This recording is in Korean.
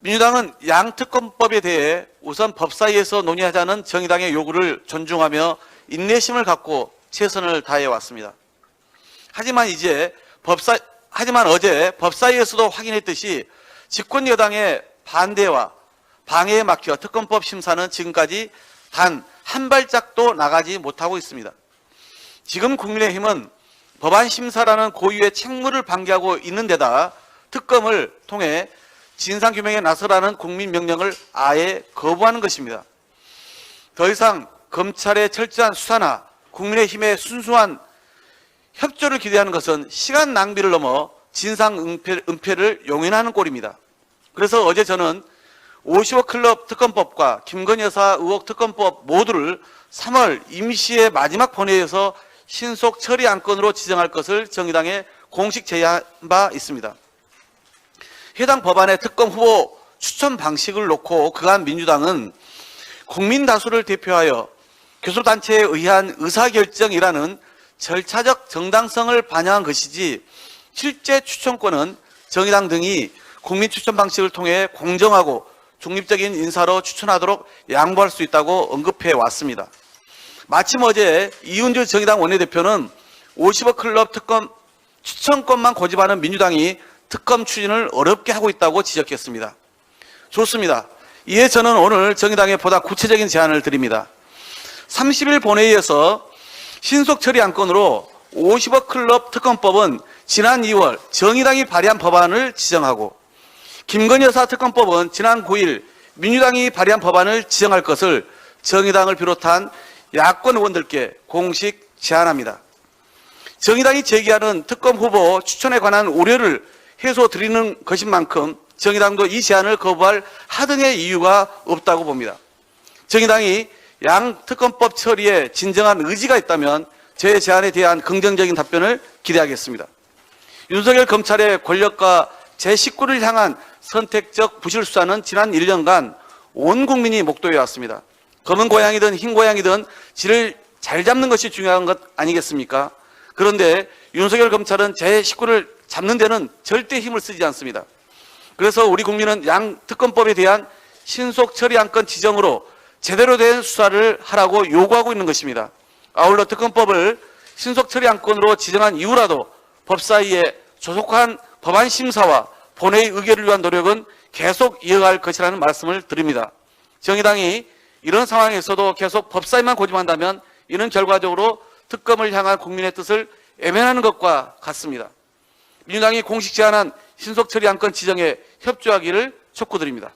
민주당은 양특검법에 대해 우선 법사위에서 논의하자는 정의당의 요구를 존중하며 인내심을 갖고 최선을 다해 왔습니다. 하지만 어제 법사위에서도 확인했듯이 집권 여당의 반대와 방해에 막혀 특검법 심사는 지금까지 단 한 발짝도 나가지 못하고 있습니다. 지금 국민의힘은 법안 심사라는 고유의 책무를 방기하고 있는 데다 특검을 통해 진상규명에 나서라는 국민 명령을 아예 거부하는 것입니다. 더 이상 검찰의 철저한 수사나 국민의힘의 순수한 협조를 기대하는 것은 시간 낭비를 넘어 진상 은폐를 용인하는 꼴입니다. 그래서 어제 저는 50억 클럽 특검법과 김건희 여사 의혹 특검법 모두를 3월 임시의 마지막 본회의에서 신속 처리 안건으로 지정할 것을 정의당에 공식 제의한 바 있습니다. 해당 법안의 특검 후보 추천 방식을 놓고 그간 민주당은 국민 다수를 대표하여 교섭단체에 의한 의사결정이라는 절차적 정당성을 반영한 것이지 실제 추천권은 정의당 등이 국민 추천 방식을 통해 공정하고 중립적인 인사로 추천하도록 양보할 수 있다고 언급해 왔습니다. 마침 어제 이은주 정의당 원내대표는 50억 클럽 특검 추천권만 고집하는 민주당이 특검 추진을 어렵게 하고 있다고 지적했습니다. 좋습니다. 이에 저는 오늘 정의당에 보다 구체적인 제안을 드립니다. 30일 본회의에서 신속 처리 안건으로 50억 클럽 특검법은 지난 2월 정의당이 발의한 법안을 지정하고 김건희 여사 특검법은 지난 9일 민주당이 발의한 법안을 지정할 것을 정의당을 비롯한 야권 의원들께 공식 제안합니다. 정의당이 제기하는 특검 후보 추천에 관한 우려를 해소드리는 것인 만큼 정의당도 이 제안을 거부할 하등의 이유가 없다고 봅니다. 정의당이 양특검법 처리에 진정한 의지가 있다면 제 제안에 대한 긍정적인 답변을 기대하겠습니다. 윤석열 검찰의 권력과 제19를 향한 선택적 부실 수사는 지난 1년간 온 국민이 목도해 왔습니다. 검은 고양이든 흰 고양이든 질을 잘 잡는 것이 중요한 것 아니겠습니까? 그런데 윤석열 검찰은 제19를 잡는 데는 절대 힘을 쓰지 않습니다. 그래서 우리 국민은 양특검법에 대한 신속 처리 안건 지정으로 제대로 된 수사를 하라고 요구하고 있는 것입니다. 아울러 특검법을 신속 처리 안건으로 지정한 이후라도 법사위의 조속한 법안 심사와 본회의 의결을 위한 노력은 계속 이어갈 것이라는 말씀을 드립니다. 정의당이 이런 상황에서도 계속 법사위만 고집한다면 이는 결과적으로 특검을 향한 국민의 뜻을 애면하는 것과 같습니다. 민주당이 공식 제안한 신속 처리 안건 지정에 협조하기를 촉구드립니다.